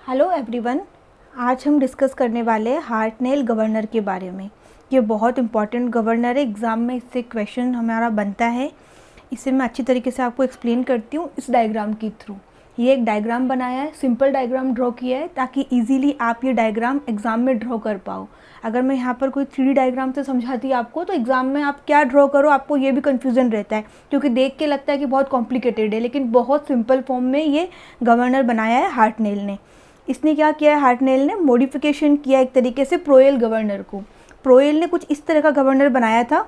Hello everyone. आज हम discuss करने वाले हैं हार्टनेल गवर्नर के बारे में। ये बहुत इंपॉर्टेंट गवर्नर है, एग्ज़ाम में इससे क्वेश्चन हमारा बनता है। इसे मैं अच्छी तरीके से आपको एक्सप्लेन करती हूँ इस डायग्राम के थ्रू। ये एक डायग्राम बनाया है, सिंपल डायग्राम ड्रॉ किया है ताकि इजीली आप ये डायग्राम एग्ज़ाम में ड्रॉ कर पाओ। अगर मैं यहाँ पर कोई 3D डायग्राम से समझाती आपको तो एग्ज़ाम में आप क्या ड्रॉ करो आपको ये भी कन्फ्यूज़न रहता है, क्योंकि देख के लगता है कि बहुत कॉम्प्लिकेटेड है, लेकिन बहुत सिंपल फॉर्म में ये गवर्नर बनाया है हार्टनेल ने। इसने क्या किया है, हार्टनेल ने मॉडिफिकेशन किया एक तरीके से प्रोएल गवर्नर को। प्रोएल ने कुछ इस तरह का गवर्नर बनाया था।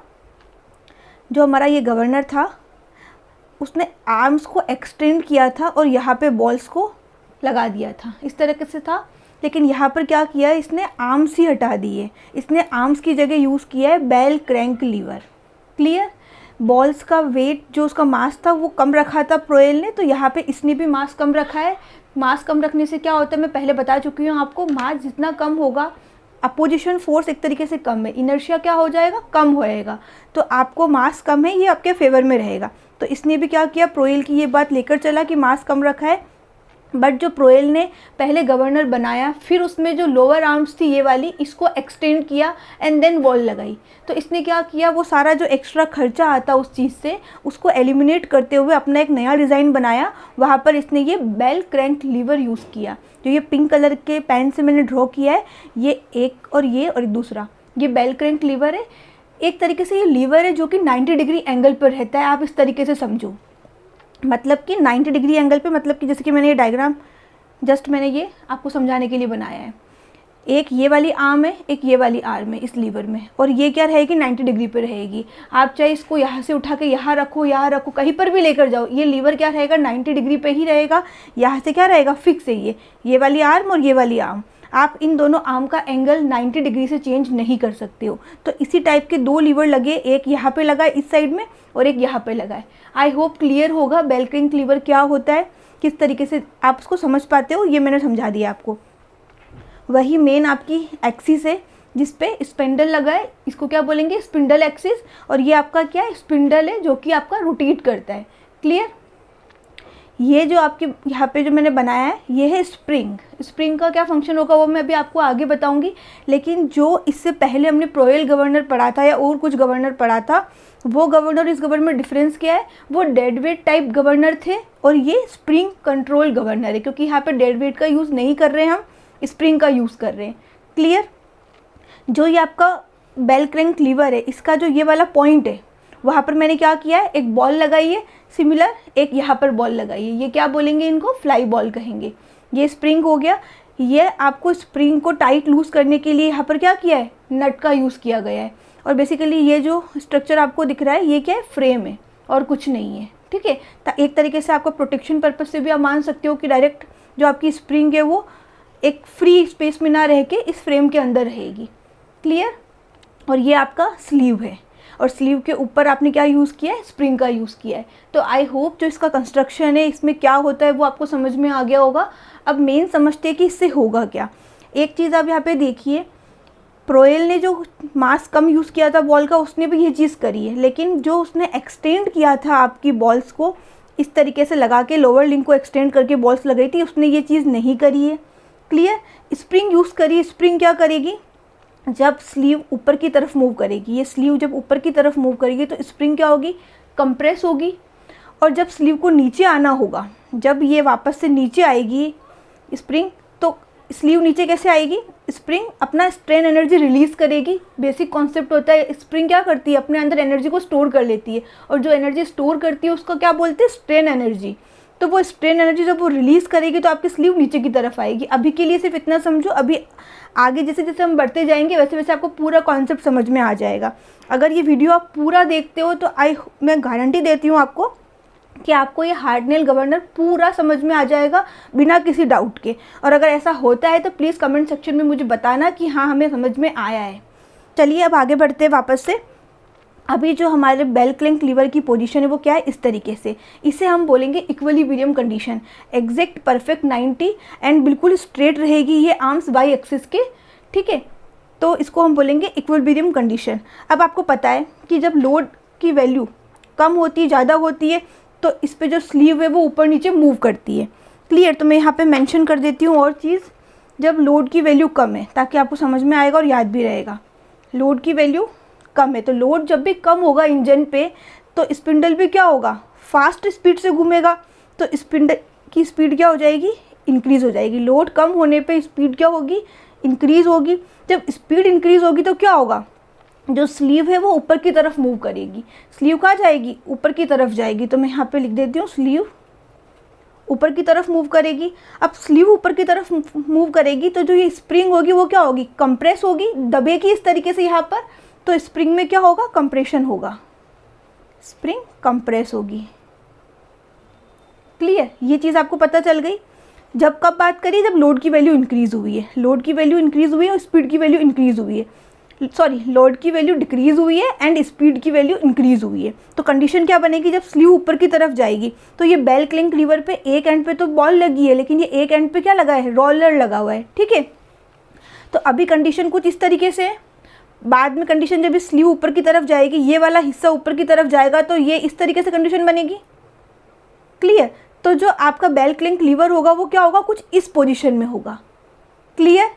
जो हमारा ये गवर्नर था उसने आर्म्स को एक्सटेंड किया था और यहाँ पे बॉल्स को लगा दिया था, इस तरीके से था। लेकिन यहाँ पर क्या किया है, इसने आर्म्स ही हटा दिए। इसने आर्म्स की जगह यूज़ किया है bell crank lever. Clear. Balls का वेट जो उसका मास था वो कम रखा था प्रोएल ने, तो यहाँ पे इसने भी मास कम रखा है। मास कम रखने से क्या होता है, मैं पहले बता चुकी हूँ आपको, मास जितना कम होगा अपोजिशन फोर्स एक तरीके से कम है, इनर्शिया क्या हो जाएगा, कम होएगा। तो आपको मास कम है, ये आपके फेवर में रहेगा। तो इसने भी क्या किया, प्रोएल की ये बात लेकर चला कि मास कम रखा है। बट जो प्रोएल ने पहले गवर्नर बनाया, फिर उसमें जो लोअर आर्म्स थी ये वाली, इसको एक्सटेंड किया एंड देन बॉल लगाई। तो इसने क्या किया, वो सारा जो एक्स्ट्रा खर्चा आता उस चीज़ से उसको एलिमिनेट करते हुए अपना एक नया डिज़ाइन बनाया। वहाँ पर इसने ये बेल क्रैंक लीवर यूज़ किया। जो ये पिंक कलर के पेन से मैंने ड्रॉ किया है, ये एक और दूसरा, ये बेल क्रैंक लीवर है। एक तरीके से ये लीवर है जो कि 90 डिग्री एंगल पर रहता है, आप इस तरीके से समझो। मतलब कि 90 डिग्री एंगल पे, मतलब कि जैसे कि मैंने ये डायग्राम जस्ट मैंने ये आपको समझाने के लिए बनाया है। एक ये वाली आर्म है, एक ये वाली आर्म है इस लीवर में, और ये क्या रहेगी, 90 डिग्री पे रहेगी। आप चाहे इसको यहाँ से उठा के यहाँ रखो, कहीं पर भी लेकर जाओ, ये लीवर क्या रहेगा, 90 डिग्री पे ही रहेगा। यहाँ से क्या रहेगा, फिक्स है ये वाली आर्म और ये वाली आर्म। आप इन दोनों आर्म का एंगल 90 डिग्री से चेंज नहीं कर सकते हो। तो इसी टाइप के दो लीवर लगे, एक यहाँ पे लगा है इस साइड में और एक यहाँ पे लगा है। आई होप क्लियर होगा बेल क्रैंक लीवर क्या होता है, किस तरीके से आप उसको समझ पाते हो, ये मैंने समझा दिया आपको। वही मेन आपकी एक्सिस है जिस पे स्पिंडल लगा है, इसको क्या बोलेंगे, स्पिंडल एक्सिस। और ये आपका क्या है, स्पिंडल है जो कि आपका रोटेट करता है। क्लियर। ये जो आपके यहाँ पे जो मैंने बनाया है ये है स्प्रिंग। स्प्रिंग का क्या फंक्शन होगा वो मैं अभी आपको आगे बताऊंगी। लेकिन जो इससे पहले हमने प्रोएल गवर्नर पढ़ा था या और कुछ गवर्नर पढ़ा था, वो गवर्नर इस गवर्नर में डिफरेंस क्या है, वो डेड वेट टाइप गवर्नर थे और ये स्प्रिंग कंट्रोल गवर्नर है, क्योंकि यहाँ पे डेड वेट का यूज़ नहीं कर रहे हैं, हम स्प्रिंग का यूज़ कर रहे हैं। क्लियर। जो ये आपका बेल क्रैंक लीवर है, इसका जो ये वाला पॉइंट है वहाँ पर मैंने क्या किया है, एक बॉल लगाई है सिमिलर, एक यहाँ पर बॉल लगाई है। ये क्या बोलेंगे, इनको फ्लाई बॉल कहेंगे। ये स्प्रिंग हो गया। ये आपको स्प्रिंग को टाइट लूज़ करने के लिए यहाँ पर क्या किया है, नट का यूज़ किया गया है। और बेसिकली ये जो स्ट्रक्चर आपको दिख रहा है ये क्या है, फ्रेम है और कुछ नहीं है। ठीक है। एक तरीके से आपका प्रोटेक्शन पर्पज़ से भी आप मान सकते हो कि डायरेक्ट जो आपकी स्प्रिंग है वो एक फ्री स्पेस में ना रह के इस फ्रेम के अंदर रहेगी। क्लियर। और ये आपका स्लीव है, और स्लीव के ऊपर आपने क्या यूज़ किया है, स्प्रिंग का यूज़ किया है। तो आई होप जो इसका कंस्ट्रक्शन है, इसमें क्या होता है वो आपको समझ में आ गया होगा। अब मेन समझते हैं कि इससे होगा क्या। एक चीज़ आप यहाँ पे देखिए, प्रोएल ने जो मास कम यूज़ किया था बॉल का, उसने भी ये चीज़ करी है। लेकिन जो उसने एक्सटेंड किया था आपकी बॉल्स को इस तरीके से लगा के, लोअर लिंक को एक्सटेंड करके बॉल्स लगाई थी, उसने ये चीज़ नहीं करी है। क्लियर। स्प्रिंग यूज़ करी। स्प्रिंग क्या करेगी, जब स्लीव ऊपर की तरफ मूव करेगी, ये स्लीव जब ऊपर की तरफ मूव करेगी तो स्प्रिंग क्या होगी, कंप्रेस होगी। और जब स्लीव को नीचे आना होगा, जब ये वापस से नीचे आएगी स्प्रिंग, तो स्लीव नीचे कैसे आएगी, स्प्रिंग अपना स्ट्रेन एनर्जी रिलीज़ करेगी। बेसिक कॉन्सेप्ट होता है, स्प्रिंग क्या करती है, अपने अंदर एनर्जी को स्टोर कर लेती है, और जो एनर्जी स्टोर करती है उसको क्या बोलते हैं, स्ट्रेन एनर्जी। तो वो स्ट्रेन एनर्जी जब वो रिलीज़ करेगी तो आपकी स्लीव नीचे की तरफ आएगी। अभी के लिए सिर्फ इतना समझो, अभी आगे जैसे जैसे हम बढ़ते जाएंगे वैसे वैसे आपको पूरा कॉन्सेप्ट समझ में आ जाएगा। अगर ये वीडियो आप पूरा देखते हो तो मैं गारंटी देती हूँ आपको कि आपको ये हार्टनेल गवर्नर पूरा समझ में आ जाएगा बिना किसी डाउट के। और अगर ऐसा होता है तो प्लीज़ कमेंट सेक्शन में मुझे बताना कि हाँ हमें समझ में आया है। चलिए अब आगे बढ़ते हैं वापस से। अभी जो हमारे बेल क्रैंक लीवर की पोजीशन है वो क्या है, इस तरीके से। इसे हम बोलेंगे equilibrium condition. Exact perfect 90 and बिल्कुल स्ट्रेट रहेगी ये आर्म्स बाई एक्सिस के। ठीक है। तो इसको हम बोलेंगे इक्विलिब्रियम कंडीशन। अब आपको पता है कि जब लोड की वैल्यू कम होती है, ज़्यादा होती है, तो इस पर जो स्लीव है वो ऊपर नीचे मूव करती है। क्लियर। तो मैं यहाँ पे मेंशन कर देती हूँ और चीज़, जब लोड की वैल्यू कम है, ताकि आपको समझ में आएगा और याद भी रहेगा। लोड की वैल्यू कम है, तो लोड जब भी कम होगा इंजन पे, तो स्पिंडल भी क्या होगा, फास्ट स्पीड से घूमेगा, तो स्पिंडल की स्पीड क्या हो जाएगी, इंक्रीज़ हो जाएगी। लोड कम होने पे स्पीड क्या होगी, इंक्रीज़ होगी। जब स्पीड इंक्रीज़ होगी तो क्या होगा, जो स्लीव है वो ऊपर की तरफ मूव करेगी। स्लीव कहाँ जाएगी, ऊपर की तरफ जाएगी। तो मैं यहाँ पे लिख देती हूँ स्लीव ऊपर की तरफ मूव करेगी। अब स्लीव ऊपर की तरफ मूव करेगी तो जो ये स्प्रिंग होगी वो क्या होगी, कंप्रेस होगी, दबेगी इस तरीके से यहाँ पर, तो स्प्रिंग में क्या होगा, कंप्रेशन होगा, स्प्रिंग कंप्रेस होगी। क्लियर, ये चीज़ आपको पता चल गई। जब कब बात करिए, जब लोड की वैल्यू इंक्रीज़ हुई है, लोड की वैल्यू इंक्रीज़ हुई है और स्पीड की वैल्यू इंक्रीज़ हुई है, सॉरी लोड की वैल्यू डिक्रीज़ हुई है एंड स्पीड की वैल्यू इंक्रीज़ हुई है। तो कंडीशन क्या बनेगी, जब स्लीव ऊपर की तरफ जाएगी तो ये बेल क्लैंक लीवर पे एक एंड पे तो बॉल लगी है, लेकिन ये एक एंड पे क्या लगा है, रोलर लगा हुआ है। ठीक है, तो अभी कंडीशन कुछ इस तरीके से है। बाद में कंडीशन जब स्लीव ऊपर की तरफ जाएगी, ये वाला हिस्सा ऊपर की तरफ जाएगा, तो ये इस तरीके से कंडीशन बनेगी। क्लियर, तो जो आपका बेल क्लैंक लीवर होगा वो क्या होगा, कुछ इस पोजीशन में होगा। क्लियर,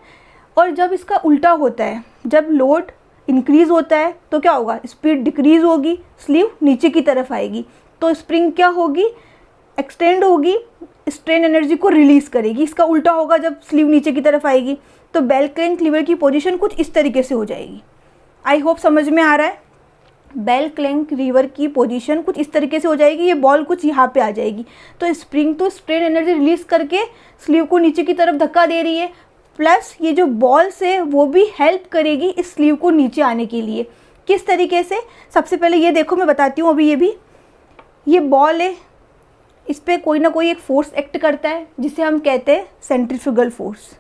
और जब इसका उल्टा होता है, जब लोड इंक्रीज़ होता है तो क्या होगा, स्पीड डिक्रीज़ होगी, स्लीव नीचे की तरफ आएगी, तो स्प्रिंग क्या होगी, एक्सटेंड होगी, स्ट्रेन एनर्जी को रिलीज़ करेगी। इसका उल्टा होगा, जब स्लीव नीचे की तरफ आएगी तो बेल क्लैंक लीवर की पोजीशन कुछ इस तरीके से हो जाएगी। आई होप समझ में आ रहा है। बेल क्लैंक लीवर की पोजीशन कुछ इस तरीके से हो जाएगी, ये बॉल कुछ यहाँ पे आ जाएगी, तो स्प्रिंग तो स्ट्रेन एनर्जी रिलीज़ करके स्लीव को नीचे की तरफ धक्का दे रही है, प्लस ये जो बॉल्स है वो भी हेल्प करेगी इस स्लीव को नीचे आने के लिए। किस तरीके से, सबसे पहले ये देखो मैं बताती हूँ। अभी ये बॉल है, इस पर कोई ना कोई एक फोर्स एक्ट करता है जिसे हम कहते हैं सेंट्रीफ्यूगल फोर्स।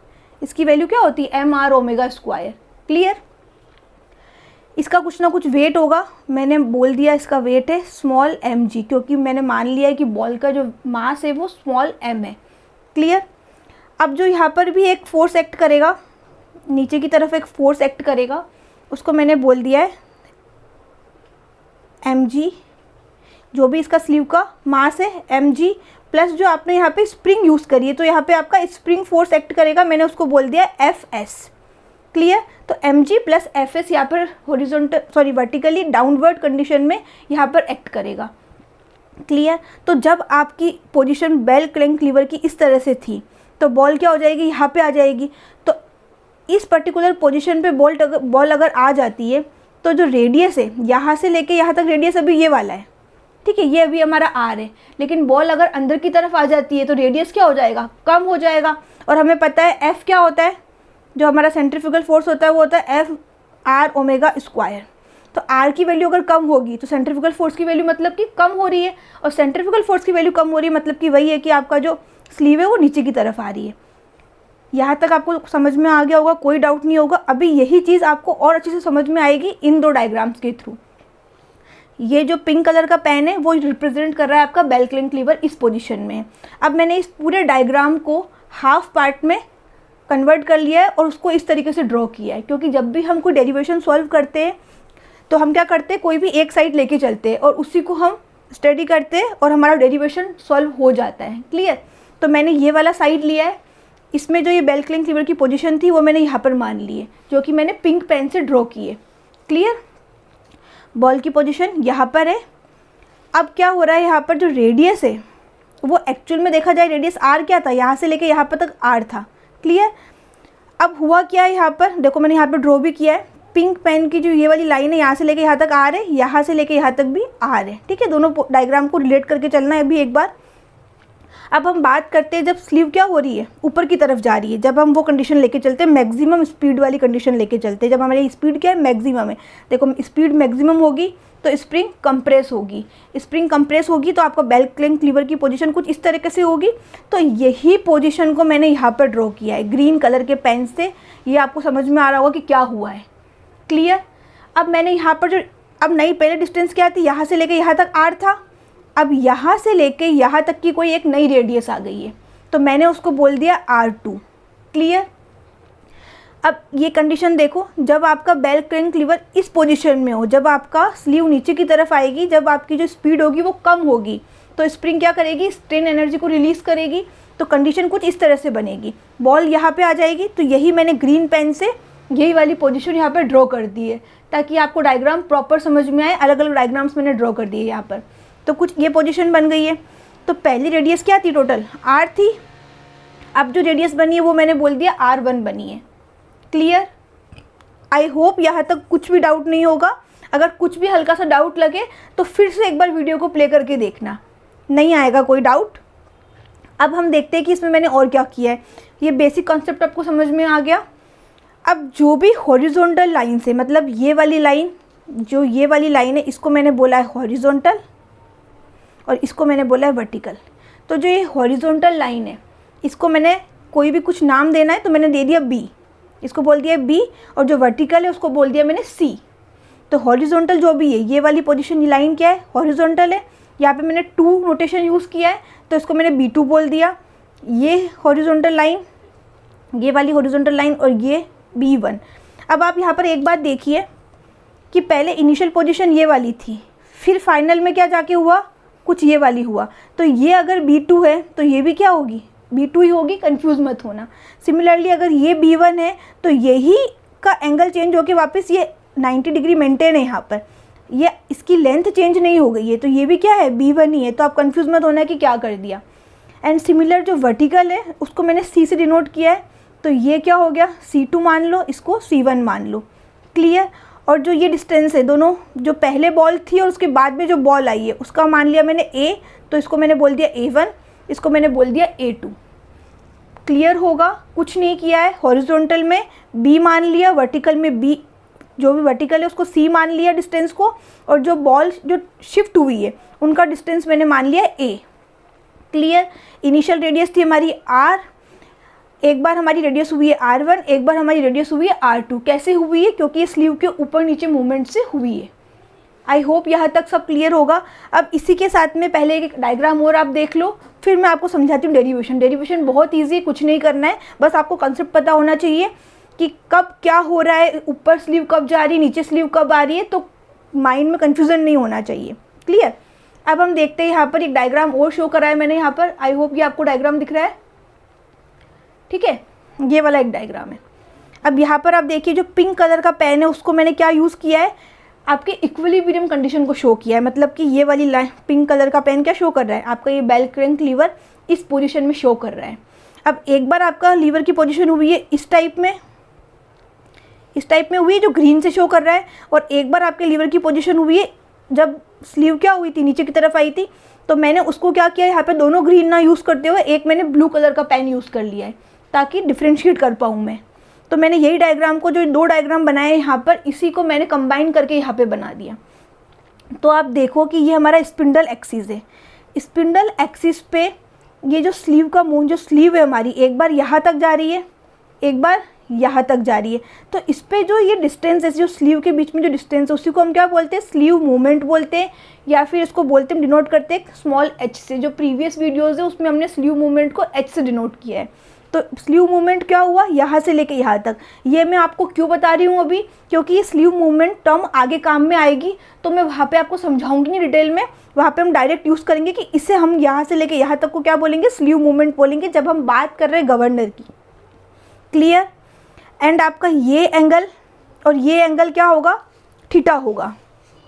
इसकी वैल्यू क्या होती है, mr²। क्लियर, इसका कुछ ना कुछ वेट होगा, मैंने बोल दिया इसका वेट है स्मॉल mg, क्योंकि मैंने मान लिया है कि बॉल का जो मास है वो स्मॉल m है। क्लियर, अब जो यहाँ पर भी एक फोर्स एक्ट करेगा, नीचे की तरफ एक फोर्स एक्ट करेगा, उसको मैंने बोल दिया है mg, जो भी इसका स्लीव का मास है mg, प्लस जो आपने यहाँ पे स्प्रिंग यूज़ करी है, तो यहाँ पे आपका स्प्रिंग फोर्स एक्ट करेगा, मैंने उसको बोल दिया fs। क्लियर, तो mg प्लस fs यहाँ पर हॉरिजॉन्टल वर्टिकली डाउनवर्ड कंडीशन में यहाँ पर एक्ट करेगा। क्लियर, तो जब आपकी पोजीशन बेल क्लैंक लीवर की इस तरह से थी तो बॉल क्या हो जाएगी, यहाँ पे आ जाएगी। तो इस पर्टिकुलर पोजीशन पे बॉल अगर आ जाती है तो जो रेडियस है यहाँ से लेके यहाँ तक, रेडियस अभी ये वाला है, ठीक है, ये अभी हमारा आर है, लेकिन बॉल अगर अंदर की तरफ आ जाती है तो रेडियस क्या हो जाएगा, कम हो जाएगा। और हमें पता है एफ क्या होता है, जो हमारा सेंट्रीफ्यूगल फोर्स होता है वो होता है F(r)(ω²। तो आर की वैल्यू अगर कम होगी तो सेंट्रीफ्यूगल फोर्स की वैल्यू मतलब कि कम हो रही है, और सेंट्रीफ्यूगल फोर्स की वैल्यू कम हो रही है मतलब कि वही है कि आपका जो स्लीव है वो नीचे की तरफ आ रही है। यहाँ तक आपको समझ में आ गया होगा, कोई डाउट नहीं होगा। अभी यही चीज़ आपको और अच्छे से समझ में आएगी इन दो डायग्राम्स के थ्रू। ये जो पिंक कलर का पेन है वो रिप्रेजेंट कर रहा है आपका बेल क्लैंक लीवर इस पोजीशन में। अब मैंने इस पूरे डायग्राम को हाफ पार्ट में कन्वर्ट कर लिया है और उसको इस तरीके से ड्रॉ किया है, क्योंकि जब भी हम कोई डेरिवेशन सॉल्व करते हैं तो हम क्या करते हैं, कोई भी एक साइड लेके चलते हैं और उसी को हम स्टडी करते हैं और हमारा डेरिवेशन सॉल्व हो जाता है। क्लियर, तो मैंने ये वाला साइड लिया है, इसमें जो ये बेल क्लैंक लीवर की पोजीशन थी वो मैंने यहाँ पर मान ली है, जो कि मैंने पिंक पेन से ड्रॉ की है। क्लियर, बॉल की पोजीशन यहाँ पर है। अब क्या हो रहा है, यहाँ पर जो रेडियस है वो एक्चुअल में देखा जाए रेडियस आर क्या था, यहाँ से लेके यहाँ पर तक आर था। क्लियर, अब हुआ क्या है, यहाँ पर देखो मैंने यहाँ पर ड्रॉ भी किया है, पिंक पेन की जो ये वाली लाइन है यहाँ से लेके यहाँ तक आर है, यहाँ से लेके यहाँ तक भी आर है। ठीक है, दोनों डायग्राम को रिलेट करके चलना है अभी एक बार। अब हम बात करते हैं जब स्लीव क्या हो रही है, ऊपर की तरफ जा रही है, जब हम वो कंडीशन लेके चलते हैं, मैक्सिमम स्पीड वाली कंडीशन लेके चलते हैं, जब हमारी स्पीड क्या है, मैक्सिमम है। देखो स्पीड मैक्सिमम होगी तो स्प्रिंग कंप्रेस होगी, स्प्रिंग कंप्रेस होगी तो आपका बेल क्लैंक लीवर की पोजीशन कुछ इस तरीके से होगी। तो यही पोजीशन को मैंने यहाँ पर ड्रॉ किया है ग्रीन कलर के पेन से। ये आपको समझ में आ रहा होगा कि क्या हुआ है। क्लियर, अब मैंने यहाँ पर जो अब नई पहले डिस्टेंस क्या थी, यहाँ से लेके यहाँ तक आर था, अब यहाँ से लेके यहाँ तक की कोई एक नई रेडियस आ गई है तो मैंने उसको बोल दिया R2। क्लियर, अब ये कंडीशन देखो, जब आपका बेल क्लैंक लीवर इस पोजीशन में हो, जब आपका स्लीव नीचे की तरफ आएगी, जब आपकी जो स्पीड होगी वो कम होगी, तो स्प्रिंग क्या करेगी, स्ट्रेन एनर्जी को रिलीज़ करेगी। तो कंडीशन कुछ इस तरह से बनेगी, बॉल यहाँ पे आ जाएगी। तो यही मैंने ग्रीन पेन से यही वाली पोजीशन यहाँ पे ड्रॉ कर दी है ताकि आपको डायग्राम प्रॉपर समझ में आए। अलग अलग डायग्राम्स मैंने ड्रॉ कर दिए यहाँ पर। तो कुछ ये पोजीशन बन गई है। तो पहली रेडियस क्या थी, टोटल r थी। अब जो रेडियस बनी है वो मैंने बोल दिया r1 बनी है। क्लियर? आई होप यहाँ तक कुछ भी डाउट नहीं होगा। अगर कुछ भी हल्का सा डाउट लगे तो फिर से एक बार वीडियो को प्ले करके देखना, नहीं आएगा कोई डाउट। अब हम देखते हैं कि इसमें मैंने और क्या किया है। ये बेसिक कॉन्सेप्ट आपको समझ में आ गया। अब जो भी हॉरिजॉन्टल लाइन से, मतलब ये वाली लाइन, जो ये वाली लाइन है, इसको मैंने बोला है हॉरिजॉन्टल और इसको मैंने बोला है वर्टिकल। तो जो ये हॉरिजॉन्टल लाइन है इसको मैंने कोई भी कुछ नाम देना है तो मैंने दे दिया B, इसको बोल दिया B, और जो वर्टिकल है उसको बोल दिया मैंने C। तो हॉरिजॉन्टल जो भी है, ये वाली पोजीशन, ये लाइन क्या है, हॉरिजॉन्टल है। यहाँ पे मैंने 2 नोटेशन यूज़ किया है तो इसको मैंने B2 बोल दिया। ये हॉरिजॉन्टल लाइन, ये वाली हॉरिजॉन्टल लाइन, और ये B1। अब आप यहाँ पर एक बात देखिए कि पहले इनिशियल पोजीशन ये वाली थी, फिर फाइनल में क्या जाके हुआ, कुछ ये वाली हुआ। तो ये अगर B2 है तो ये भी क्या होगी, B2 ही होगी, कंफ्यूज मत होना। सिमिलरली अगर ये B1 है तो यही का एंगल चेंज होकर वापस ये 90 डिग्री मेंटेन है यहाँ पर, ये इसकी लेंथ चेंज नहीं हो गई है। तो ये भी क्या है, B1 ही है। तो आप कंफ्यूज मत होना कि क्या कर दिया। एंड सिमिलर जो वर्टिकल है उसको मैंने C से डिनोट किया है। तो ये क्या हो गया, C2 मान लो, इसको C1 मान लो। क्लियर? और जो ये डिस्टेंस है दोनों, जो पहले बॉल थी और उसके बाद में जो बॉल आई है उसका मान लिया मैंने A, तो इसको मैंने बोल दिया A1, इसको मैंने बोल दिया A2। क्लियर होगा? कुछ नहीं किया है। हॉरिजॉन्टल में B मान लिया, वर्टिकल में B, जो भी वर्टिकल है उसको C मान लिया डिस्टेंस को, और जो बॉल जो शिफ्ट हुई है उनका डिस्टेंस मैंने मान लिया A। क्लियर? इनिशियल रेडियस थी हमारी R, एक बार हमारी रेडियस हुई है R1, एक बार हमारी रेडियस हुई है R2। कैसे हुई है, क्योंकि ये स्लीव के ऊपर नीचे मूवमेंट से हुई है। आई होप यहाँ तक सब क्लियर होगा। अब इसी के साथ में पहले एक डायग्राम और आप देख लो, फिर मैं आपको समझाती हूँ डेरिवेशन। डेरिवेशन बहुत ईजी है, कुछ नहीं करना है, बस आपको कंसेप्ट पता होना चाहिए कि कब क्या हो रहा है, ऊपर स्लीव कब जा रही है, नीचे स्लीव कब आ रही है। तो माइंड में कन्फ्यूज़न नहीं होना चाहिए। क्लियर? अब हम देखते हैं, यहाँ पर एक डायग्राम और शो करा है मैंने यहाँ पर। आई होप ये आपको डायग्राम दिख रहा है। ठीक है, ये वाला एक डायग्राम है। अब यहाँ पर आप देखिए, जो पिंक कलर का पेन है उसको मैंने क्या यूज़ किया है, आपके इक्विलिब्रियम कंडीशन को शो किया है। मतलब कि ये वाली लाइन, पिंक कलर का पेन क्या शो कर रहा है, आपका ये बेल क्रैंक लीवर इस पोजीशन में शो कर रहा है। अब एक बार आपका लीवर की पोजीशन हुई है इस टाइप में, इस टाइप में हुई है जो ग्रीन से शो कर रहा है, और एक बार आपके लीवर की पोजीशन हुई है जब स्लीव क्या हुई थी, नीचे की तरफ आई थी। तो मैंने उसको क्या किया, यहाँ पे दोनों ग्रीन ना यूज़ करते हुए एक मैंने ब्लू कलर का पेन यूज़ कर लिया है ताकि डिफ्रेंशिएट कर पाऊँ मैं। तो मैंने यही डायग्राम को, जो 2 डायग्राम बनाए हैं यहाँ पर, इसी को मैंने कंबाइन करके यहाँ पे बना दिया। तो आप देखो कि ये हमारा स्पिंडल एक्सिस है। स्पिंडल एक्सिस पे ये जो स्लीव का मूव, जो स्लीव है हमारी, एक बार यहाँ तक जा रही है, एक बार यहाँ तक जा रही है। तो इस पे जो ये डिस्टेंस है, जो स्लीव के बीच में जो डिस्टेंस है, उसी को हम क्या बोलते हैं, स्लीव मूवमेंट बोलते हैं, या फिर इसको बोलते हैं, डिनोट करते हैं स्मॉल h से। जो प्रीवियस वीडियोज़ है उसमें हमने स्लीव मूवमेंट को h से डिनोट किया है। तो स्लीव मूवमेंट क्या हुआ, यहाँ से लेके यहाँ तक। ये मैं आपको क्यों बता रही हूँ अभी, क्योंकि ये स्लीव मूवमेंट टर्म आगे काम में आएगी, तो मैं वहाँ पे आपको समझाऊंगी नहीं डिटेल में। वहाँ पे हम डायरेक्ट यूज़ करेंगे कि इसे हम यहाँ से लेके यहाँ तक को क्या बोलेंगे, स्लीव मूवमेंट बोलेंगे, जब हम बात कर रहे हैं गवर्नर की। क्लियर? एंड आपका ये एंगल और ये एंगल क्या होगा, थीटा होगा।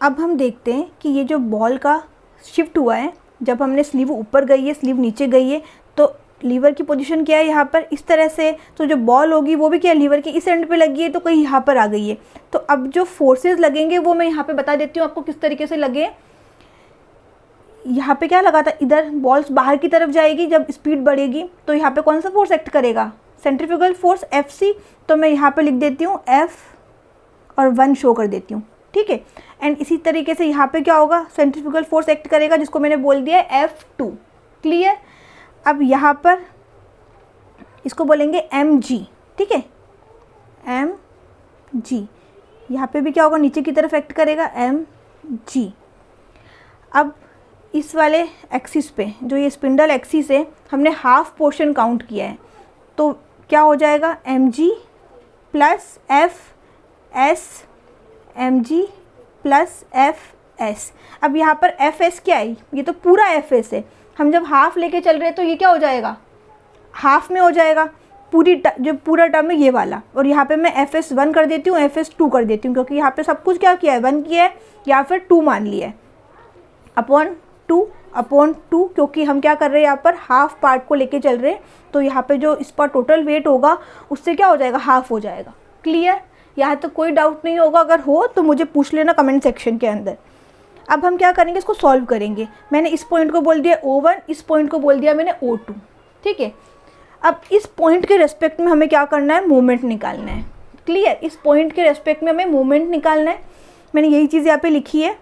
अब हम देखते हैं कि ये जो बॉल का शिफ्ट हुआ है, जब हमने स्लीव ऊपर गई है, स्लीव नीचे गई है, तो लीवर की पोजीशन क्या है यहाँ पर, इस तरह से। तो जो बॉल होगी वो भी क्या, लीवर के इस एंड पे लगी है, तो कहीं यहाँ पर आ गई है। तो अब जो फोर्सेस लगेंगे वो मैं यहाँ पे बता देती हूँ आपको किस तरीके से लगे। यहाँ पे क्या लगा था, इधर बॉल्स बाहर की तरफ जाएगी, जब स्पीड बढ़ेगी तो यहाँ पे कौन सा फोर्स एक्ट करेगा, सेंट्रीफ्यूगल फोर्स Fc। तो मैं यहाँ पे लिख देती हूँ F और 1 शो कर देती हूँ। ठीक है? एंड इसी तरीके से यहाँ पे क्या होगा, सेंट्रीफ्यूगल फोर्स एक्ट करेगा, जिसको मैंने बोल दिया है F2। क्लियर? अब यहाँ पर इसको बोलेंगे mg। ठीक है, mg। यहाँ पे भी क्या होगा, नीचे की तरफ एक्ट करेगा, mg। अब इस वाले एक्सिस पे, जो ये स्पिंडल एक्सिस है, हमने हाफ पोर्शन काउंट किया है। तो क्या हो जाएगा, mg plus F s, mg plus F S. अब यहाँ पर एफ एस क्या है, ये तो पूरा एफ एस है, हम जब हाफ लेके चल रहे हैं तो ये क्या हो जाएगा, हाफ में हो जाएगा, जो पूरा टर्म है ये वाला। और यहाँ पे मैं एफ एस 1 कर देती हूँ, एफ एस 2 कर देती हूँ, क्योंकि यहाँ पे सब कुछ क्या किया है, 1 किया है या फिर 2 मान लिया है, अपॉन 2, क्योंकि हम क्या कर रहे हैं यहाँ पर हाफ पार्ट को लेके चल रहे हैं, तो यहाँ पे जो इसका टोटल वेट होगा उससे क्या हो जाएगा, हाफ हो जाएगा। क्लियर, यहाँ तक कोई डाउट नहीं होगा, अगर हो तो मुझे पूछ लेना कमेंट सेक्शन के अंदर। अब हम क्या करेंगे, इसको सॉल्व करेंगे। मैंने इस पॉइंट को बोल दिया O1, इस पॉइंट को बोल दिया मैंने O2, ठीक है। अब इस पॉइंट के रेस्पेक्ट में हमें क्या करना है, मोमेंट निकालना है। क्लियर, इस पॉइंट के रेस्पेक्ट में हमें मोमेंट निकालना है। मैंने यही चीज़ यहाँ पे लिखी है।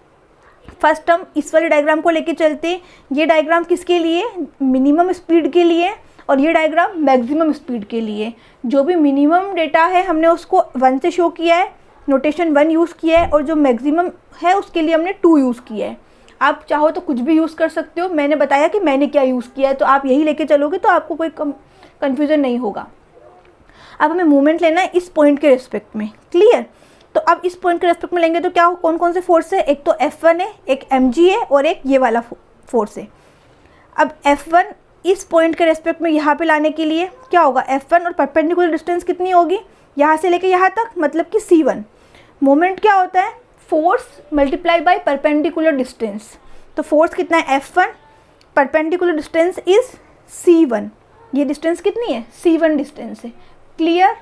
फर्स्ट हम इस वाले डायग्राम को लेके चलते हैं। ये डायग्राम किसके लिए, मिनिमम स्पीड के लिए, और ये डायग्राम मैक्सिमम स्पीड के लिए। जो भी मिनिमम डेटा है हमने उसको 1 से शो किया है, नोटेशन 1 यूज़ किया है, और जो मैक्सिमम है उसके लिए हमने 2 यूज़ किया है। आप चाहो तो कुछ भी यूज़ कर सकते हो, मैंने बताया कि मैंने क्या यूज़ किया है, तो आप यही लेके चलोगे तो आपको कोई कन्फ्यूज़न नहीं होगा। अब हमें मूवमेंट लेना है इस पॉइंट के रिस्पेक्ट में। क्लियर, तो अब इस पॉइंट के रेस्पेक्ट में लेंगे तो क्या कौन कौन से फोर्स है, एक तो F1 है, एक mg है, और एक ये वाला फोर्स है। अब F1 इस पॉइंट के रेस्पेक्ट में यहाँ पे लाने के लिए क्या होगा, F1 और परपेंडिकुलर डिस्टेंस कितनी होगी, यहाँ से लेके यहाँ तक, मतलब कि C1। मोमेंट क्या होता है, force multiply by perpendicular distance. तो फोर्स कितना है, F1, perpendicular distance is C1। ये डिस्टेंस कितनी है, C1 डिस्टेंस है। क्लियर,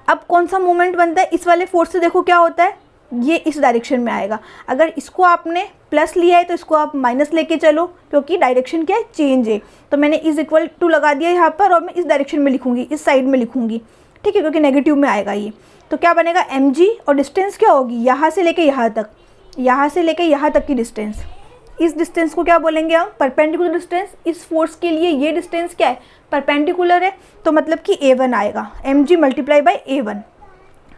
अब कौन सा मोमेंट बनता है, इस वाले फोर्स से देखो क्या होता है, ये इस डायरेक्शन में आएगा। अगर इसको आपने प्लस लिया है तो इसको आप माइनस लेके चलो, क्योंकि डायरेक्शन क्या है, चेंज है। तो मैंने इज इक्वल टू लगा दिया यहाँ पर, और मैं इस डायरेक्शन में लिखूंगी, इस साइड में लिखूंगी, ठीक है, क्योंकि नेगेटिव में आएगा ये। तो क्या बनेगा, mg, और डिस्टेंस क्या होगी, यहाँ से लेके यहाँ तक, यहाँ से लेके यहाँ तक की डिस्टेंस। इस डिस्टेंस को क्या बोलेंगे हम, परपेंडिकुलर डिस्टेंस। इस फोर्स के लिए ये डिस्टेंस क्या है, परपेंडिकुलर है, तो मतलब कि A1 आएगा, mg मल्टीप्लाई बाय A1।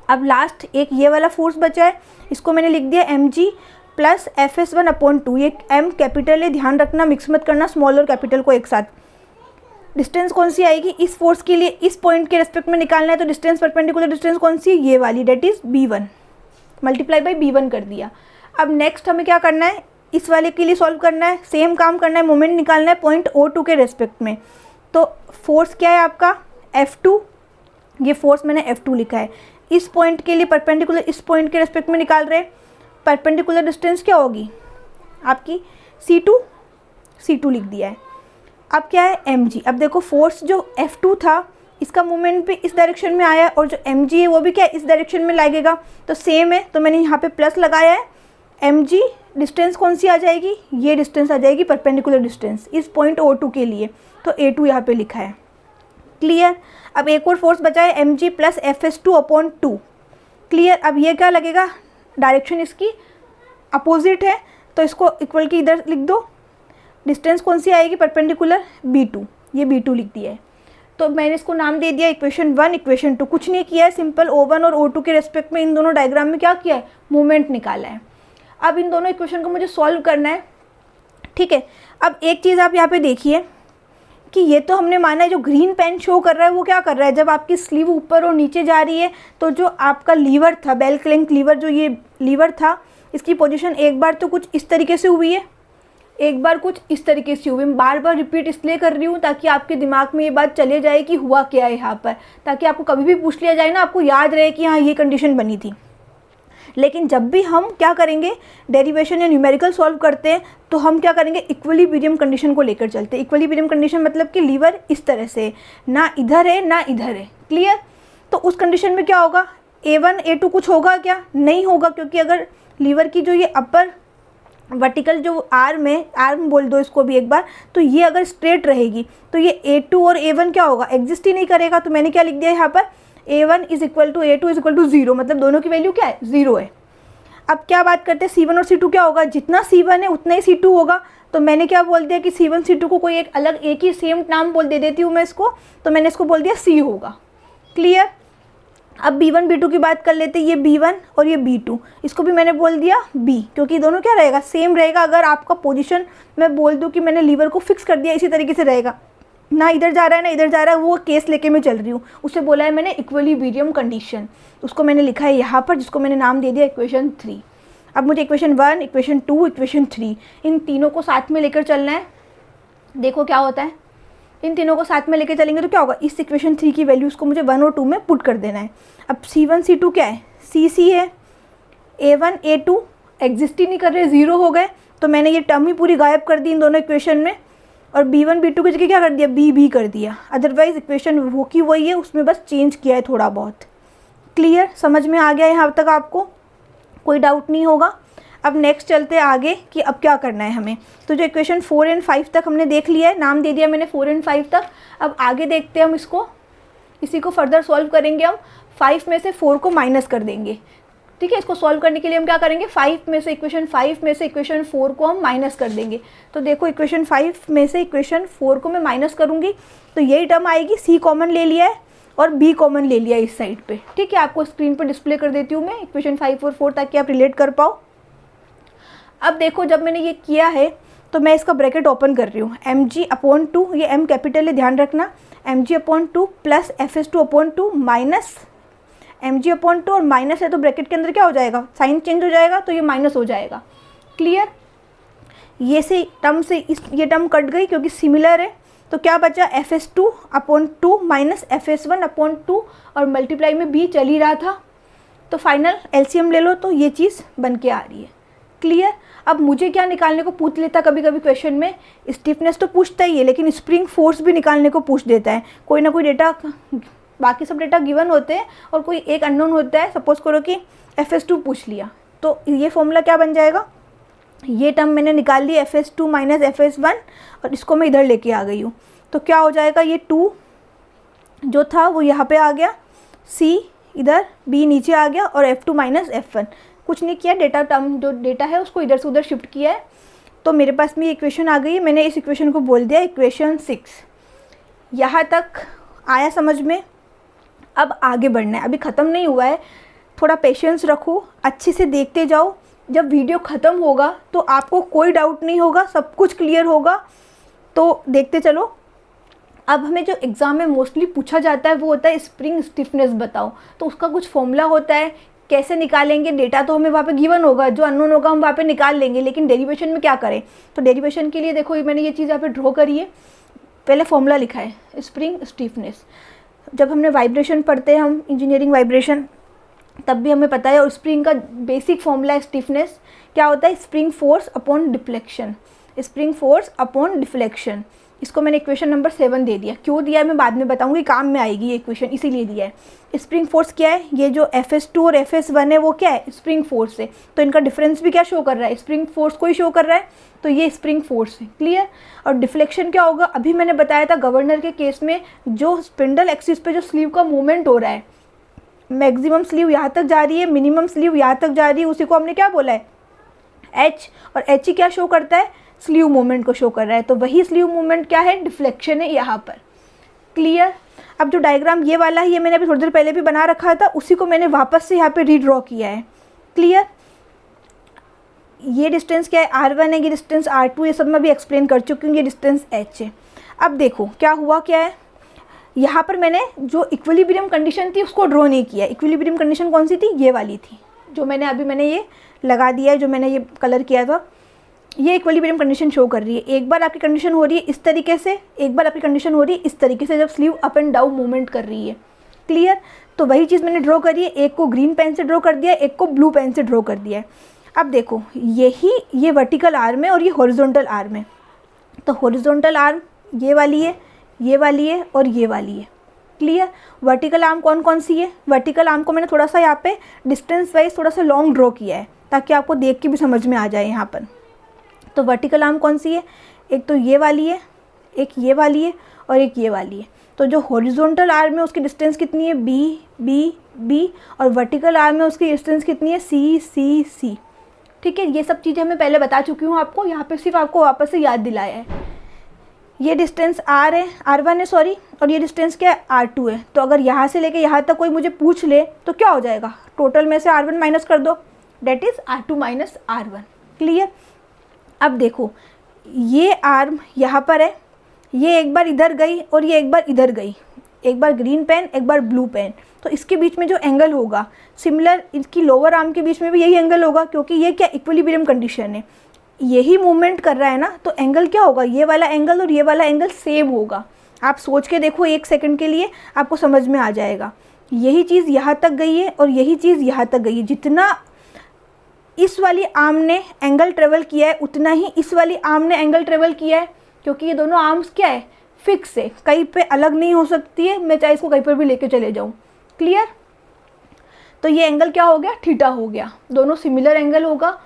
अब लास्ट एक ये वाला फोर्स बचा है, इसको मैंने लिख दिया mg प्लस Fs1/2। ये m कैपिटल है, ध्यान रखना, मिक्स मत करना स्मॉल और कैपिटल को एक साथ। डिस्टेंस कौन सी आएगी, इस फोर्स के लिए इस पॉइंट के रेस्पेक्ट में निकालना है, तो डिस्टेंस परपेंडिकुलर डिस्टेंस कौन सी, ये वाली, date is B1 multiply by B1 कर दिया। अब नेक्स्ट हमें क्या करना है, इस वाले के लिए सॉल्व करना है, सेम काम करना है, मोमेंट निकालना है पॉइंट O2 के रेस्पेक्ट में। तो फोर्स क्या है आपका, F2, ये फोर्स मैंने F2 लिखा है। इस पॉइंट के लिए परपेंडिकुलर, इस पॉइंट के रेस्पेक्ट में निकाल रहे हैं, परपेंडिकुलर डिस्टेंस क्या होगी आपकी, C2 लिख दिया है। अब क्या है, mg। अब देखो फोर्स जो F2 था, इसका मूवमेंट भी इस डायरेक्शन में आया है, और जो mg है वो भी क्या है, इस डायरेक्शन में लगेगा, तो सेम है। तो मैंने यहाँ पे प्लस लगाया है, mg डिस्टेंस कौन सी आ जाएगी, ये डिस्टेंस आ जाएगी परपेंडिकुलर डिस्टेंस इस पॉइंट O2 के लिए, तो A2 यहाँ पे लिखा है। क्लियर, अब एक और फोर्स बचा है mg प्लस Fs2/2। क्लियर, अब ये क्या लगेगा, डायरेक्शन इसकी अपोजिट है, तो इसको इक्वल की इधर लिख दो। डिस्टेंस कौन सी आएगी, परपेंडिकुलर B2, ये B2 लिख दिया है। तो मैंने इसको नाम दे दिया इक्वेशन 1, इक्वेशन 2। कुछ नहीं किया है, सिंपल O1 और O2 के रेस्पेक्ट में इन दोनों डायग्राम में क्या किया है, मूवमेंट निकाला है। अब इन दोनों इक्वेशन को मुझे सॉल्व करना है, ठीक है। अब एक चीज़ आप यहाँ पे देखिए कि ये तो हमने माना है, जो ग्रीन पेन शो कर रहा है वो क्या कर रहा है, जब आपकी स्लीव ऊपर और नीचे जा रही है तो जो आपका लीवर था, बेल क्लैंक लीवर, जो ये लीवर था, इसकी पोजीशन एक बार तो कुछ इस तरीके से हुई है, एक बार कुछ इस तरीके से हुई। मैं बार बार रिपीट इसलिए कर रही हूँ ताकि आपके दिमाग में ये बात चले जाए कि हुआ क्या है यहाँ पर, ताकि आपको कभी भी पूछ लिया जाए ना, आपको याद रहे कि हाँ ये कंडीशन बनी थी। लेकिन जब भी हम क्या करेंगे, डेरिवेशन या न्यूमेरिकल सॉल्व करते हैं, तो हम क्या करेंगे, इक्विलिब्रियम कंडीशन को लेकर चलते हैं। इक्विलिब्रियम कंडीशन मतलब कि लीवर इस तरह से, ना इधर है ना इधर है। क्लियर, तो उस कंडीशन में क्या होगा, A1 A2 कुछ होगा क्या, नहीं होगा, क्योंकि अगर लीवर की जो ये अपर वर्टिकल जो आर्म है, आर्म बोल दो इसको भी एक बार, तो ये अगर स्ट्रेट रहेगी तो ये A2 और A1 क्या होगा, एग्जिस्ट ही नहीं करेगा। तो मैंने क्या लिख दिया यहाँ पर, A1 is equal to A2 is equal to 0, मतलब दोनों की वैल्यू क्या है, 0 है। अब क्या बात करते हैं, C1 और C2 क्या होगा, जितना C1 है उतना ही C2 होगा। तो मैंने क्या बोल दिया कि C1 C2 को कोई एक अलग एक ही सेम नाम बोल दे देती हूँ मैं इसको, तो मैंने इसको बोल दिया C होगा। क्लियर, अब B1 B2 की बात कर लेते हैं, ये B1 और ये B2, इसको भी मैंने बोल दिया B, क्योंकि दोनों क्या रहेगा, सेम रहेगा। अगर आपका पोजीशन मैं बोल दूँ कि मैंने लीवर को फिक्स कर दिया, इसी तरीके से रहेगा, ना इधर जा रहा है ना इधर जा रहा है, वो केस लेके मैं चल रही हूँ, उसे बोला है मैंने इक्विलिब्रियम कंडीशन। उसको मैंने लिखा है यहाँ पर, जिसको मैंने नाम दे दिया इक्वेशन 3। अब मुझे इक्वेशन 1, इक्वेशन 2, इक्वेशन 3 इन तीनों को साथ में लेकर चलना है। देखो क्या होता है, इन तीनों को साथ में लेकर चलेंगे तो क्या होगा, इस इक्वेशन 3 की वैल्यूज़ को मुझे 1 और 2 में पुट कर देना है। अब C1 C2 क्या है, C है, A1 A2 एग्जिस्ट ही नहीं कर रहे, 0 हो गए, तो मैंने ये टर्म ही पूरी गायब कर दी इन दोनों इक्वेशन में, और B1 B2 की जगह क्या कर दिया, B कर दिया। अदरवाइज इक्वेशन वो की वही है, उसमें बस चेंज किया है थोड़ा बहुत। क्लियर, समझ में आ गया यहाँ तक आपको, कोई डाउट नहीं होगा। अब नेक्स्ट चलते हैं आगे कि अब क्या करना है हमें। तो जो इक्वेशन 4 और 5 तक हमने देख लिया है, नाम दे दिया मैंने 4 और 5 तक। अब आगे देखते हैं हम इसको, इसी को फर्दर सॉल्व करेंगे हम। 5 में से 4 को माइनस कर देंगे, ठीक है। इसको सॉल्व करने के लिए हम क्या करेंगे, 5 में से इक्वेशन 4 को हम माइनस कर देंगे। तो देखो इक्वेशन 5 में से इक्वेशन 4 को मैं माइनस करूँगी तो यही टर्म आएगी, C कॉमन ले लिया है और B कॉमन ले लिया है इस साइड पे, ठीक है। आपको स्क्रीन पर डिस्प्ले कर देती हूँ मैं इक्वेशन 5 और 4 ताकि आप रिलेट कर पाओ। अब देखो जब मैंने ये किया है तो मैं इसका ब्रैकेट ओपन कर रही हूँ, mg/2, ये m कैपिटल है ध्यान रखना, mg/2 plus fs2/2 minus mg/2 और माइनस है तो ब्रैकेट के अंदर क्या हो जाएगा, साइन चेंज हो जाएगा तो ये माइनस हो जाएगा। क्लियर, ये टर्म कट गई क्योंकि सिमिलर है, तो क्या बचा fs2/2 माइनस fs1/2 और मल्टीप्लाई में b चल ही रहा था, तो फाइनल एलसीएम ले लो तो ये चीज़ बन के आ रही है। क्लियर, अब मुझे क्या निकालने को पूछ लेता कभी कभी क्वेश्चन में, स्टिफनेस तो पूछता ही है लेकिन स्प्रिंग फोर्स भी निकालने को पूछ देता है। कोई ना कोई डेटा, बाकी सब डेटा गिवन होते हैं और कोई एक अननोन होता है। सपोज करो कि fs2 पूछ लिया तो ये फॉर्मूला क्या बन जाएगा, ये टर्म मैंने निकाल ली fs2 माइनस fs1 और इसको मैं इधर लेके आ गई हूँ, तो क्या हो जाएगा, ये 2 जो था वो यहाँ पे आ गया, c इधर, b नीचे आ गया और f2 माइनस f1। कुछ नहीं किया, डेटा टर्म जो डेटा है उसको इधर से उधर शिफ्ट किया है, तो मेरे पास में ये इक्वेशन आ गई है। मैंने इस इक्वेशन को बोल दिया इक्वेशन 6। यहाँ तक आया समझ में। अब आगे बढ़ना है, अभी ख़त्म नहीं हुआ है, थोड़ा पेशेंस रखो, अच्छे से देखते जाओ। जब वीडियो ख़त्म होगा तो आपको कोई डाउट नहीं होगा, सब कुछ क्लियर होगा, तो देखते चलो। अब हमें जो एग्ज़ाम में मोस्टली पूछा जाता है वो होता है स्प्रिंग स्टिफनेस बताओ, तो उसका कुछ फॉर्मूला होता है, कैसे निकालेंगे, डेटा तो हमें वहाँ पे गिवन होगा, जो अननोन होगा हम वहाँ पे निकाल लेंगे, लेकिन डेरिवेशन में क्या करें। तो डेरिवेशन के लिए देखो मैंने ये चीज़ यहाँ पे ड्रॉ करी है, पहले फॉर्मूला लिखा है स्प्रिंग स्टिफनेस। जब हमने वाइब्रेशन पढ़ते हैं हम इंजीनियरिंग वाइब्रेशन, तब भी हमें पता है, और स्प्रिंग का बेसिक फॉर्मूला है स्टिफनेस क्या होता है, spring force upon deflection, spring force upon deflection. इसको मैंने इक्वेशन नंबर 7 दे दिया, क्यों दिया है मैं बाद में बताऊंगी, काम में आएगी ये इक्वेशन, इसीलिए दिया है। स्प्रिंग फोर्स क्या है, ये जो fs2 और fs1 है वो क्या है, स्प्रिंग फोर्स है, तो इनका डिफरेंस भी क्या शो कर रहा है, स्प्रिंग फोर्स को ही शो कर रहा है, तो ये स्प्रिंग फोर्स है। क्लियर, और डिफ्लेक्शन क्या होगा, अभी मैंने बताया था गवर्नर के केस में, जो स्पिंडल एक्सिस पे जो स्लीव का मूवमेंट हो रहा है, मैक्सिमम स्लीव यहाँ तक जा रही है, मिनिमम स्लीव यहाँ तक जा रही है, उसी को हमने क्या बोला है h, और h ही क्या शो करता है, स्लीव मूवमेंट को शो कर रहा है, तो वही स्लीव मूवमेंट क्या है, डिफ्लेक्शन है यहाँ पर। क्लियर, अब जो डायग्राम ये वाला है ये मैंने अभी थोड़ी देर पहले भी बना रखा था, उसी को मैंने वापस से यहाँ पे रीड्रॉ किया है। क्लियर, ये डिस्टेंस क्या है, r1 है, ये डिस्टेंस r2, ये सब मैं भी एक्सप्लेन कर चुकी हूँ, ये डिस्टेंस h है। अब देखो क्या हुआ, क्या है, यहाँ पर मैंने जो इक्विलिब्रियम कंडीशन थी उसको ड्रॉ नहीं किया। इक्विलिब्रियम कंडीशन कौन सी थी, ये वाली थी, जो मैंने ये लगा दिया है, जो मैंने ये कलर किया था, ये इक्विलिब्रियम कंडीशन शो कर रही है। एक बार आपकी कंडीशन हो रही है इस तरीके से, एक बार आपकी कंडीशन हो रही है इस तरीके से, जब sleeve up and down movement कर रही है। क्लियर, तो वही चीज़ मैंने ड्रॉ करी है, एक को ग्रीन पेन से ड्रॉ कर दिया, एक को ब्लू पेन से ड्रॉ कर दिया है। अब देखो ये वर्टिकल आर्म है और ये हॉरिजॉन्टल आर्म है, तो हॉरिजॉन्टल आर्म ये वाली है, ये वाली है और ये वाली है। क्लियर, वर्टिकल आर्म कौन कौन सी है, वर्टिकल आर्म को मैंने थोड़ा सा यहाँ पे डिस्टेंस वाइज थोड़ा सा लॉन्ग ड्रॉ किया है ताकि आपको देख के भी समझ में आ जाए यहाँ पर। तो वर्टिकल आर्म कौन सी है, एक तो ये वाली है, एक ये वाली है और एक ये वाली है। तो जो हॉरिजॉन्टल आर्म है उसकी डिस्टेंस कितनी है, बी बी बी, और वर्टिकल आर्म है उसकी डिस्टेंस कितनी है, सी सी सी। ठीक है, ये सब चीज़ें मैं पहले बता चुकी हूँ आपको, यहाँ पे सिर्फ आपको वापस से याद दिलाया है। ये डिस्टेंस r है, r1 है सॉरी, और ये डिस्टेंस क्या है, r2 है। तो अगर यहाँ से लेके यहाँ तक कोई मुझे पूछ ले तो क्या हो जाएगा, टोटल में से r1 माइनस कर दो, that is r2 minus r1। Clear, अब देखो ये आर्म यहाँ पर है, ये एक बार इधर गई और ये एक बार इधर गई, एक बार ग्रीन पेन, एक बार ब्लू पेन, तो इसके बीच में जो एंगल होगा सिमिलर इसकी लोअर आर्म के बीच में भी यही एंगल होगा, क्योंकि ये क्या इक्विलिब्रियम कंडीशन है, यही मूवमेंट कर रहा है ना, तो एंगल क्या होगा, ये वाला एंगल और ये वाला एंगल सेम होगा। आप सोच के देखो 1 सेकंड के लिए, आपको समझ में आ जाएगा। यही चीज़ यहाँ तक गई है और यही चीज़ यहाँ तक गई है। जितना इस वाली आर्म ने एंगल ट्रेवल किया है उतना ही इस वाली आर्म ने एंगल ट्रेवल किया है, क्योंकि ये दोनों आर्म्स क्या है, फिक्स है, कहीं पे अलग नहीं हो सकती है, मैं चाहे इसको कहीं पर भी लेके चले जाऊँ। क्लियर? तो ये एंगल क्या हो गया, थीटा हो गया, दोनों सिमिलर एंगल होगा।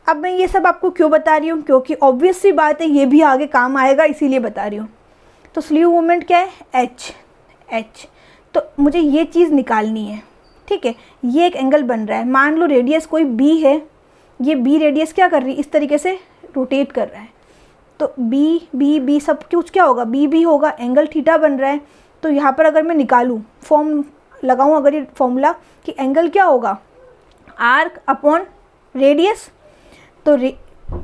अब मैं ये सब आपको क्यों बता रही हूँ, क्योंकि ऑब्वियस सी बात है ये भी आगे काम आएगा, इसीलिए बता रही हूँ। तो स्लीव मूवमेंट क्या है, एच, तो मुझे ये चीज़ निकालनी है। ठीक है, ये एक एंगल बन रहा है, मान लो रेडियस कोई बी है, ये बी रेडियस क्या कर रही है, इस तरीके से रोटेट कर रहा है, तो बी सब कुछ क्या होगा, बी होगा, एंगल थीटा बन रहा है। तो यहाँ पर अगर मैं निकालूँ, फॉर्म लगाऊँ अगर ये फॉर्मूला कि एंगल क्या होगा, आर्क अपॉन रेडियस, तो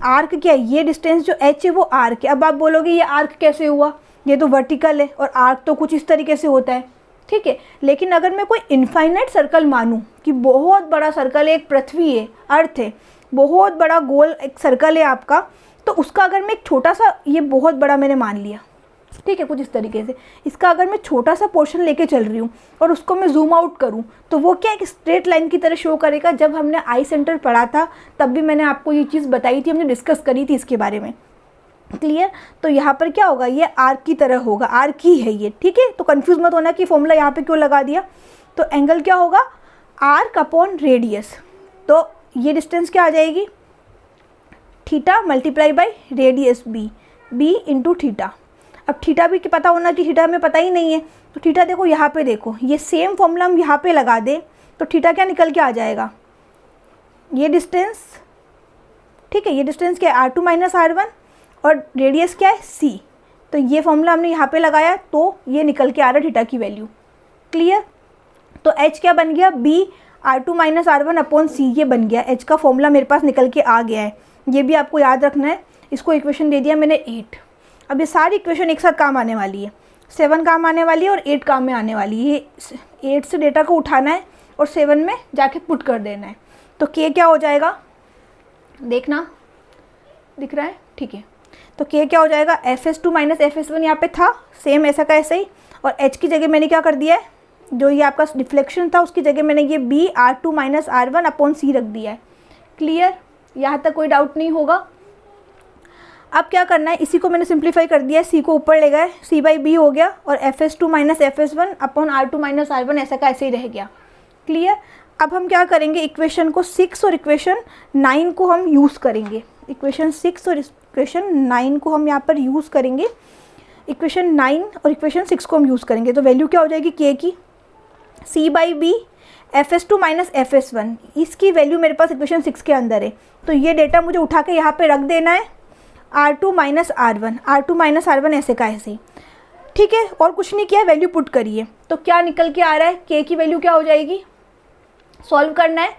आर्क क्या है, ये डिस्टेंस जो एच है वो आर्क है। अब आप बोलोगे ये आर्क कैसे हुआ, ये तो वर्टिकल है और आर्क तो कुछ इस तरीके से होता है। ठीक है, लेकिन अगर मैं कोई इनफाइनाइट सर्कल मानूं कि बहुत बड़ा सर्कल है, एक पृथ्वी है, अर्थ है, बहुत बड़ा गोल एक सर्कल है आपका, तो उसका अगर मैं एक छोटा सा, ये बहुत बड़ा मैंने मान लिया, ठीक है, कुछ इस तरीके से, इसका अगर मैं छोटा सा पोर्शन लेके चल रही हूँ और उसको मैं जूम आउट करूँ तो वो क्या एक स्ट्रेट लाइन की तरह शो करेगा। जब हमने आई सेंटर पढ़ा था तब भी मैंने आपको ये चीज़ बताई थी, हमने डिस्कस करी थी इसके बारे में। क्लियर? तो यहाँ पर क्या होगा, ये आर्क की तरह होगा, आर्क ही है ये। ठीक है, तो कंफ्यूज मत होना कि फॉर्मूला यहाँ पे क्यों लगा दिया। तो एंगल क्या होगा, आर्क अपॉन रेडियस, तो ये डिस्टेंस क्या आ जाएगी, theta multiply by radius b into theta. अब थीटा भी पता होना कि थीटा हमें पता ही नहीं है, तो थीटा देखो यहाँ पे, देखो ये सेम फॉर्मूला हम यहाँ पे लगा दें तो थीटा क्या निकल के आ जाएगा, ये डिस्टेंस। ठीक है, ये डिस्टेंस क्या है, R2 माइनस R1 और रेडियस क्या है, C। तो ये फॉर्मूला हमने यहाँ पे लगाया तो ये निकल के आ रहा है थीटा की वैल्यू। क्लियर? तो H क्या बन गया, B R2 minus R1 upon C, ये बन गया। H का फॉर्मूला मेरे पास निकल के आ गया है, ये भी आपको याद रखना है। इसको इक्वेशन दे दिया मैंने 8। अब ये सारी इक्वेशन एक साथ काम आने वाली है, 7 काम आने वाली है और 8 काम में आने वाली है। 8 से डेटा को उठाना है और 7 में जाके पुट कर देना है। तो K क्या हो जाएगा, देखना दिख रहा है, ठीक है। तो K क्या हो जाएगा, FS2 माइनस FS1 यहाँ पे था सेम ऐसा का ऐसे ही, और H की जगह मैंने क्या कर दिया है, जो ये आपका डिफ्लेक्शन था उसकी जगह मैंने ये B R2 minus R1 upon C रख दिया है। क्लियर? यहाँ तक कोई डाउट नहीं होगा। अब क्या करना है, इसी को मैंने सिंप्लीफाई कर दिया है, C को ऊपर ले गए, C बाई B हो गया और FS2 minus FS1 upon R2 minus R1 ऐसा का ऐसे ही रह गया। क्लियर? अब हम क्या करेंगे, इक्वेशन को 6 और इक्वेशन 9 को हम यूज़ करेंगे। इक्वेशन 6 और इक्वेशन 9 को हम यहाँ पर यूज़ करेंगे। इक्वेशन 9 और इक्वेशन 6 को हम यूज़ करेंगे, तो वैल्यू क्या हो जाएगी K की, C by B FS2 minus FS1, इसकी वैल्यू मेरे पास इक्वेशन 6 के अंदर है। तो ये डेटा मुझे उठा के यहाँ पे रख देना है, R2 माइनस R1 ऐसे का ऐसे। ठीक है, और कुछ नहीं किया, वैल्यू पुट करिए तो क्या निकल के आ रहा है, K की वैल्यू क्या हो जाएगी, सॉल्व करना है।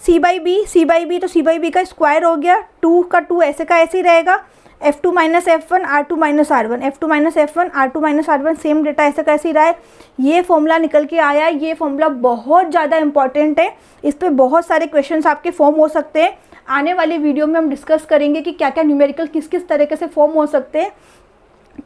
C बाई बी तो C बाई बी का स्क्वायर हो गया, 2 का 2 ऐसे का ऐसे ही रहेगा। F2 minus F1 R2 minus R1, F2 minus F1 R2 minus R1, same data ऐसे का ऐसे ही रहा है। ये फॉर्मूला निकल के आया है, ये फॉर्मूला बहुत ज़्यादा इंपॉर्टेंट है, इस पर बहुत सारे क्वेश्चंस आपके फॉर्म हो सकते हैं। आने वाले वीडियो में हम डिस्कस करेंगे कि क्या क्या न्यूमेरिकल किस किस तरीके से फॉर्म हो सकते हैं,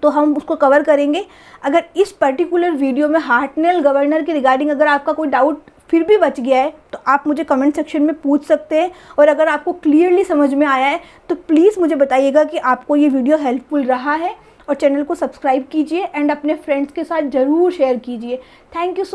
तो हम उसको कवर करेंगे। अगर इस पर्टिकुलर वीडियो में हार्टनेल गवर्नर के रिगार्डिंग अगर आपका कोई डाउट फिर भी बच गया है तो आप मुझे कमेंट सेक्शन में पूछ सकते हैं, और अगर आपको क्लियरली समझ में आया है तो प्लीज़ मुझे बताइएगा कि आपको ये वीडियो हेल्पफुल रहा है, और चैनल को सब्सक्राइब कीजिए एंड अपने फ्रेंड्स के साथ ज़रूर शेयर कीजिए। Thank you so